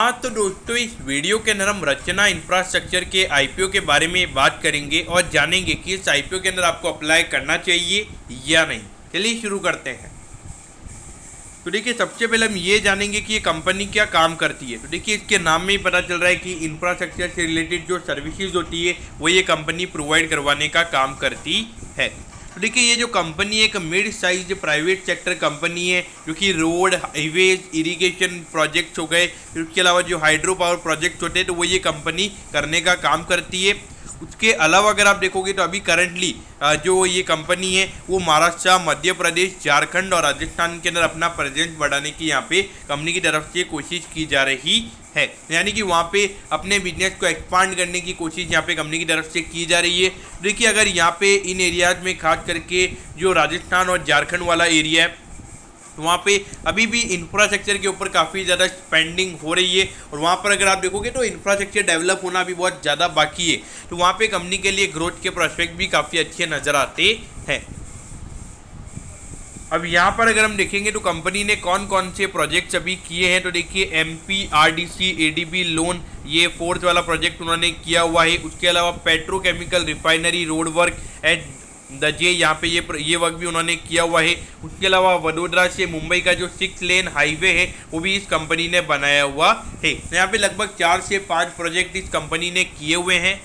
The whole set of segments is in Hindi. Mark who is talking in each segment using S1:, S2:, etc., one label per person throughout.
S1: हाँ तो दोस्तों, इस वीडियो के अंदर हम रचना इंफ्रास्ट्रक्चर के आईपीओ के बारे में बात करेंगे और जानेंगे कि इस आईपीओ के अंदर आपको अप्लाई करना चाहिए या नहीं। चलिए शुरू करते हैं। तो देखिए, सबसे पहले हम ये जानेंगे कि ये कंपनी क्या काम करती है। तो देखिए, इसके नाम में ही पता चल रहा है कि इंफ्रास्ट्रक्चर से रिलेटेड जो सर्विसेज होती है वो ये कंपनी प्रोवाइड करवाने का काम करती है। तो देखिए, ये जो कंपनी है एक mid size private sector company है जो कि रोड, हाईवेज, इरिगेशन प्रोजेक्ट्स हो गए, फिर उसके अलावा जो हाइड्रो पावर प्रोजेक्ट्स होते हैं तो वो ये कंपनी करने का काम करती है। उसके अलावा अगर आप देखोगे तो अभी करंटली जो ये कंपनी है वो महाराष्ट्र, मध्य प्रदेश, झारखंड और राजस्थान के अंदर अपना प्रेजेंस बढ़ाने की यहाँ पे कंपनी की तरफ से कोशिश की जा रही है। यानी कि वहाँ पे अपने बिजनेस को एक्सपांड करने की कोशिश यहाँ पे कंपनी की तरफ से की जा रही है। देखिए, अगर यहाँ पे इन एरियाज में खास करके जो राजस्थान और झारखंड वाला एरिया है तो वहाँ पे अभी भी इंफ्रास्ट्रक्चर के ऊपर काफ़ी ज़्यादा स्पेंडिंग हो रही है और वहाँ पर अगर आप देखोगे तो इंफ्रास्ट्रक्चर डेवलप होना भी बहुत ज़्यादा बाकी है। तो वहाँ पे कंपनी के लिए ग्रोथ के प्रोस्पेक्ट भी काफ़ी अच्छे नज़र आते हैं। अब यहाँ पर अगर हम देखेंगे तो कंपनी ने कौन कौन से प्रोजेक्ट्स अभी किए हैं तो देखिए, MPRDC ADB लोन, ये 4th वाला प्रोजेक्ट उन्होंने किया हुआ है। उसके अलावा petrochemical refinery road work at Dahej, यहाँ पे ये वर्क भी उन्होंने किया हुआ है। उसके अलावा वडोदरा से मुंबई का जो 6 लेन हाईवे है वो भी इस कंपनी ने बनाया हुआ है। यहाँ पे लगभग 4 से 5 प्रोजेक्ट इस कंपनी ने किए हुए हैं।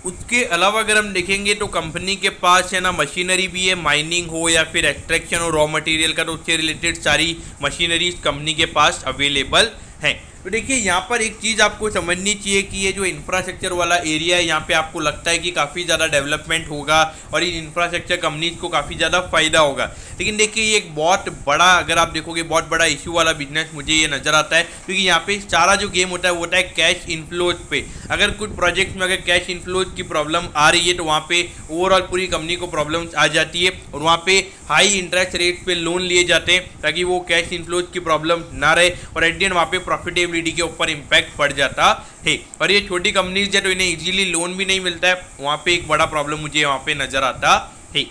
S1: उसके अलावा अगर हम देखेंगे तो कंपनी के पास है ना मशीनरी भी है, माइनिंग हो या फिर एक्सट्रैक्शन हो रॉ मटेरियल का, तो उससे रिलेटेड सारी मशीनरी इस कंपनी के पास अवेलेबल है। तो देखिए, यहाँ पर एक चीज़ आपको समझनी चाहिए कि ये जो इंफ्रास्ट्रक्चर वाला एरिया है यहाँ पे आपको लगता है कि काफ़ी ज़्यादा डेवलपमेंट होगा और इन इंफ्रास्ट्रक्चर कंपनीज को काफ़ी ज़्यादा फायदा होगा, लेकिन देखिए ये एक बहुत बड़ा, अगर आप देखोगे बहुत बड़ा इशू वाला बिजनेस मुझे ये नज़र आता है। क्योंकि यहाँ पे सारा जो गेम होता है वो होता है कैश इनफ्लोज पे। अगर कुछ प्रोजेक्ट में अगर कैश इनफ्लोज की प्रॉब्लम आ रही है तो वहाँ पे ओवरऑल पूरी कंपनी को प्रॉब्लम आ जाती है और वहाँ पे हाई इंटरेस्ट रेट पे लोन लिए जाते हैं ताकि वो कैश इनफ्लोज की प्रॉब्लम ना रहे और एट द एंड वहाँ पे प्रॉफिटेबिलिटी के ऊपर इम्पैक्ट पड़ जाता है। और ये छोटी कंपनीज है तो इन्हें इजीली लोन भी नहीं मिलता है, वहाँ पे एक बड़ा प्रॉब्लम मुझे वहाँ पे नजर आता है।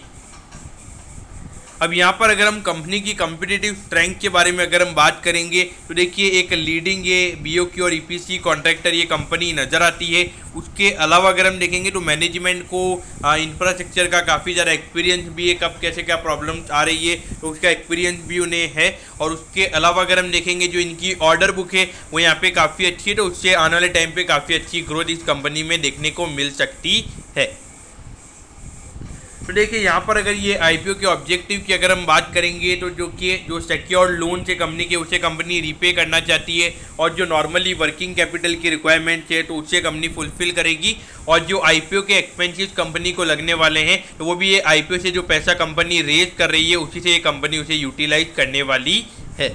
S1: अब यहाँ पर अगर हम कंपनी की कॉम्पिटिटिव स्ट्रेंथ के बारे में अगर हम बात करेंगे तो देखिए, एक लीडिंग ये BOQ और EPC कॉन्ट्रैक्टर ये कंपनी नज़र आती है। उसके अलावा अगर हम देखेंगे तो मैनेजमेंट को इंफ्रास्ट्रक्चर का काफ़ी ज़्यादा एक्सपीरियंस भी है, कब कैसे क्या प्रॉब्लम्स आ रही है तो उसका एक्सपीरियंस भी उन्हें है। और उसके अलावा अगर हम देखेंगे जो इनकी ऑर्डर बुक है वो यहाँ पे काफ़ी अच्छी है, तो उससे आने वाले टाइम पे काफ़ी अच्छी ग्रोथ इस कंपनी में देखने को मिल सकती है। तो देखिए, यहाँ पर अगर ये आईपीओ के ऑब्जेक्टिव की अगर हम बात करेंगे तो जो सिक्योर्ड लोन से कंपनी के उसे कंपनी रीपे करना चाहती है और जो नॉर्मली वर्किंग कैपिटल की रिक्वायरमेंट है तो उससे कंपनी फुलफिल करेगी। और जो आईपीओ के एक्सपेंसेस कंपनी को लगने वाले हैं तो वो भी ये आईपीओ से जो पैसा कंपनी रेज कर रही है उसी से ये कंपनी उसे यूटिलाइज करने वाली है।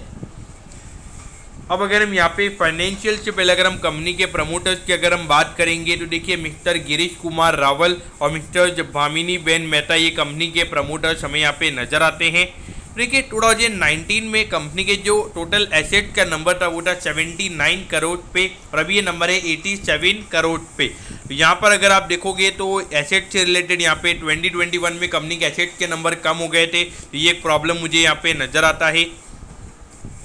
S1: अब अगर हम यहाँ पे फाइनेंशियल से पहले अगर हम कंपनी के प्रमोटर्स की अगर हम बात करेंगे तो देखिए, मिस्टर गिरीश कुमार रावल और मिस्टर भामिनी बेन मेहता ये कंपनी के प्रमोटर्स हमें यहाँ पे नजर आते हैं। देखिए, 2019 में कंपनी के जो टोटल एसेट का नंबर था वो था 79 करोड़ पे और अभी ये नंबर है 87 करोड़ पे। यहाँ पर अगर आप देखोगे तो एसेट से रिलेटेड यहाँ पे 2021 में कंपनी के एसेट के नंबर कम हो गए थे, तो ये एक प्रॉब्लम मुझे यहाँ पे नजर आता है।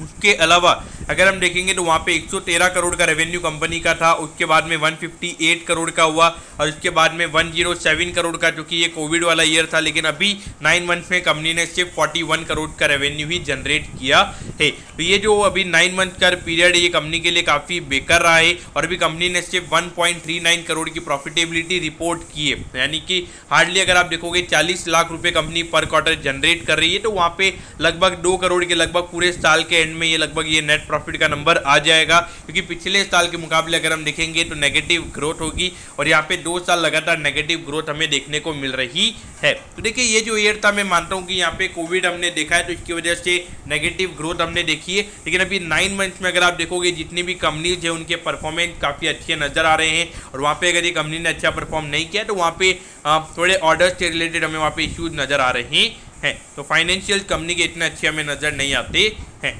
S1: उसके अलावा अगर हम देखेंगे तो वहाँ पे 113 करोड़ का रेवेन्यू कंपनी का था, उसके बाद में 158 करोड़ का हुआ और उसके बाद में 107 करोड़ का, जो कि ये कोविड वाला ईयर था, लेकिन अभी 9 मंथ में कंपनी ने सिर्फ 41 करोड़ का रेवेन्यू ही जनरेट किया है। तो ये जो अभी 9 मंथ का पीरियड है ये कंपनी के लिए काफ़ी बेकार रहा है और अभी कंपनी ने सिर्फ 1.39 करोड़ की प्रॉफिटेबिलिटी रिपोर्ट की है। यानी कि हार्डली अगर आप देखोगे 40 लाख रुपये कंपनी पर क्वार्टर जनरेट कर रही है, तो वहाँ पे लगभग 2 करोड़ के लगभग पूरे साल के एंड में ये लगभग ये नेट प्रॉफिट का नंबर आ जाएगा। क्योंकि पिछले साल के मुकाबले अगर हम देखेंगे तो नेगेटिव ग्रोथ होगी और यहाँ पे 2 साल लगातार नेगेटिव ग्रोथ हमें देखने को मिल रही है। तो देखिए, ये जो ईयर था मैं मानता हूँ कि यहाँ पे कोविड हमने देखा है तो इसकी वजह से नेगेटिव ग्रोथ हमने देखी है, लेकिन अभी 9 मंथ्स में अगर आप देखोगे जितनी भी कंपनीज है उनके परफॉर्मेंस काफ़ी अच्छे नजर आ रहे हैं और वहाँ पे अगर ये कंपनी ने अच्छा परफॉर्म नहीं किया तो वहाँ पे थोड़े ऑर्डर्स से रिलेटेड हमें वहाँ पे इश्यूज नजर आ रहे हैं। तो फाइनेंशियल कंपनी के इतने अच्छे हमें नजर नहीं आते हैं।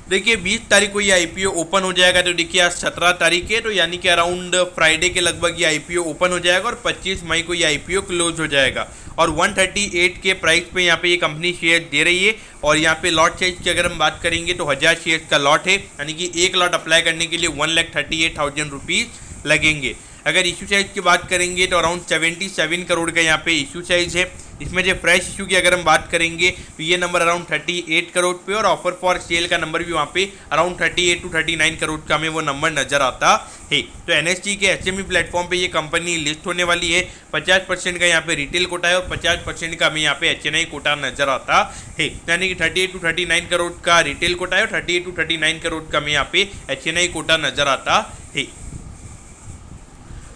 S1: देखिए 20 तारीख को ये आईपीओ ओपन हो जाएगा। तो देखिए आज 17 तारीख है, तो यानी कि अराउंड फ्राइडे के लगभग ये आईपीओ ओपन हो जाएगा और 25 मई को ये आईपीओ क्लोज हो जाएगा। और 138 के प्राइस पे यहाँ पे ये कंपनी शेयर दे रही है। और यहाँ पे लॉट साइज की अगर हम बात करेंगे तो 1000 शेयर का लॉट है, यानी कि एक लॉट अप्लाई करने के लिए 1,38,000 रुपीज़ लगेंगे। अगर इशू साइज की बात करेंगे तो अराउंड 77 करोड़ का यहाँ पे इशू साइज है। इसमें जो फ्रेश इशू की अगर हम बात करेंगे तो ये नंबर अराउंड 38 करोड़ पे, और ऑफर फॉर सेल का नंबर भी वहाँ पे अराउंड 38 to 39 करोड़ का हमें वो नंबर नजर आता है। तो एनएससी के एसएमई प्लेटफॉर्म पे ये कंपनी लिस्ट होने वाली है। 50% का यहाँ पे रिटेल कोटा है और 50% का हमें यहाँ पे एचएनआई कोटा नजर आता है, यानी कि 38 to 39 करोड़ का रिटेल कोटा है और 38 to 39 करोड़ का हमें यहाँ पे एचएनआई कोटा नजर आता है।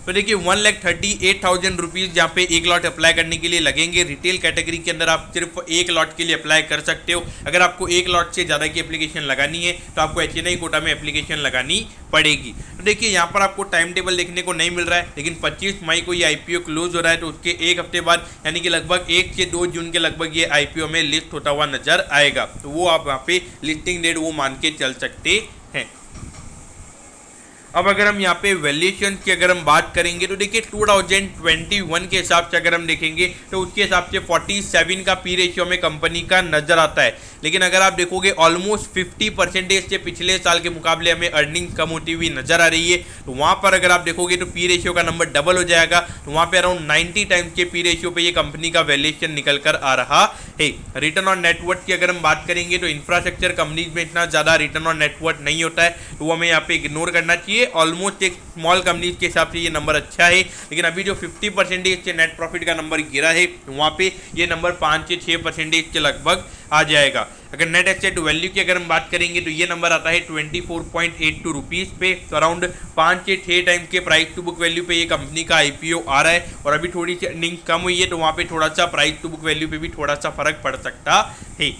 S1: तो देखिए 1,38,000 रुपीज़ जहाँ पे एक लॉट अप्लाई करने के लिए लगेंगे। रिटेल कैटेगरी के अंदर आप सिर्फ एक लॉट के लिए अप्लाई कर सकते हो। अगर आपको एक लॉट से ज़्यादा की एप्लीकेशन लगानी है तो आपको एचएनआई कोटा में एप्लीकेशन लगानी पड़ेगी। तो देखिए यहाँ पर आपको टाइम टेबल देखने को नहीं मिल रहा है, लेकिन 25 मई को ये आईपीओ क्लोज हो रहा है, तो उसके एक हफ्ते बाद यानी कि लगभग 1 से 2 जून के लगभग ये आईपीओ में लिस्ट होता हुआ नजर आएगा। तो वो आप वहाँ पे लिस्टिंग डेट वो मान के चल सकते हैं। अब अगर हम यहाँ पे वैल्यूएशन की अगर हम बात करेंगे तो देखिए 2021 के हिसाब से अगर हम देखेंगे तो उसके हिसाब से 47 का पी रेशियो में कंपनी का नजर आता है। लेकिन अगर आप देखोगे ऑलमोस्ट 50% से पिछले साल के मुकाबले हमें अर्निंग कम होती हुई नजर आ रही है। तो वहाँ पर अगर आप देखोगे तो पी रेशियो का नंबर डबल हो जाएगा। तो वहाँ पे अराउंड 90 टाइम्स के पी रेशियो पे ये कंपनी का वैल्यूएशन निकल कर आ रहा है। रिटर्न ऑन नेटवर्थ की अगर हम बात करेंगे तो इंफ्रास्ट्रक्चर कंपनीज में इतना ज़्यादा रिटर्न ऑन नेटवर्थ नहीं होता है, तो वो हमें यहाँ पे इग्नोर करना चाहिए। ऑलमोस्ट एक स्मॉल कंपनीज के हिसाब से ये नंबर अच्छा है, लेकिन अभी जो 50% से नेट प्रॉफिट का नंबर गिरा है वहाँ पे ये नंबर 5 से 6% के लगभग आ जाएगा। अगर नेट एसेट वैल्यू की अगर हम बात करेंगे तो ये नंबर आता है 24.82 रुपीज़ पे। तो अराउंड 5 से 6 टाइम के प्राइस टू बुक वैल्यू पे ये कंपनी का आईपीओ आ रहा है। और अभी थोड़ी सी अर्निंग कम हुई है, तो वहाँ पे थोड़ा सा प्राइस टू बुक वैल्यू पे भी थोड़ा सा फर्क पड़ सकता है।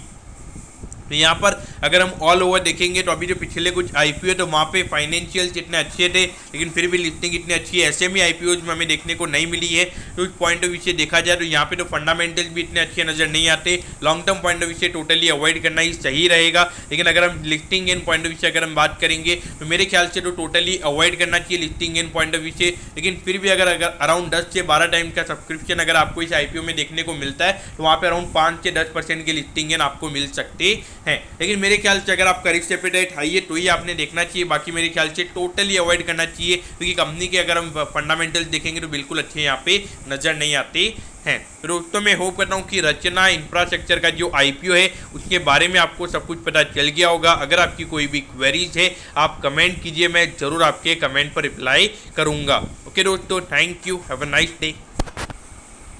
S1: तो यहाँ पर अगर हम ऑल ओवर देखेंगे तो अभी जो पिछले कुछ आईपीओ तो वहाँ पे फाइनेंशियल्स इतने अच्छे थे, लेकिन फिर भी लिस्टिंग इतनी अच्छी एसएमई आईपीओज में हमें देखने को नहीं मिली है। तो उस पॉइंट ऑफ व्यू से देखा जाए तो यहाँ पे तो फंडामेंटल्स भी इतने अच्छे नजर नहीं आते। Long term point of view से टोटली अवॉइड करना ही सही रहेगा। लेकिन अगर हम listing in point of view से अगर हम बात करेंगे तो मेरे ख्याल से तो टोटली अवॉइड करना चाहिए listing in point of view से। लेकिन फिर भी अगर अराउंड 10 से 12 टाइम का सब्सक्रिप्शन अगर आपको इस आईपीओ में देखने को मिलता है तो वहाँ पे अराउंड 5 से 10% के लिस्टिंग इन आपको मिल सकते हैं। लेकिन मेरे ख्याल से अगर आपका रिस्क एपेटाइट हाई है तो ही आपने देखना चाहिए, बाकी मेरे ख्याल से टोटली अवॉइड करना चाहिए, क्योंकि कंपनी के अगर हम फंडामेंटल्स देखेंगे तो बिल्कुल अच्छे यहाँ पे नजर नहीं आते हैं। तो दोस्तों मैं होप करता हूँ कि रचना इंफ्रास्ट्रक्चर का जो आईपीओ है उसके बारे में आपको सब कुछ पता चल गया होगा। अगर आपकी कोई भी क्वेरीज है आप कमेंट कीजिए, मैं जरूर आपके कमेंट पर रिप्लाई करूँगा। ओके दोस्तों, thank you, have a nice day.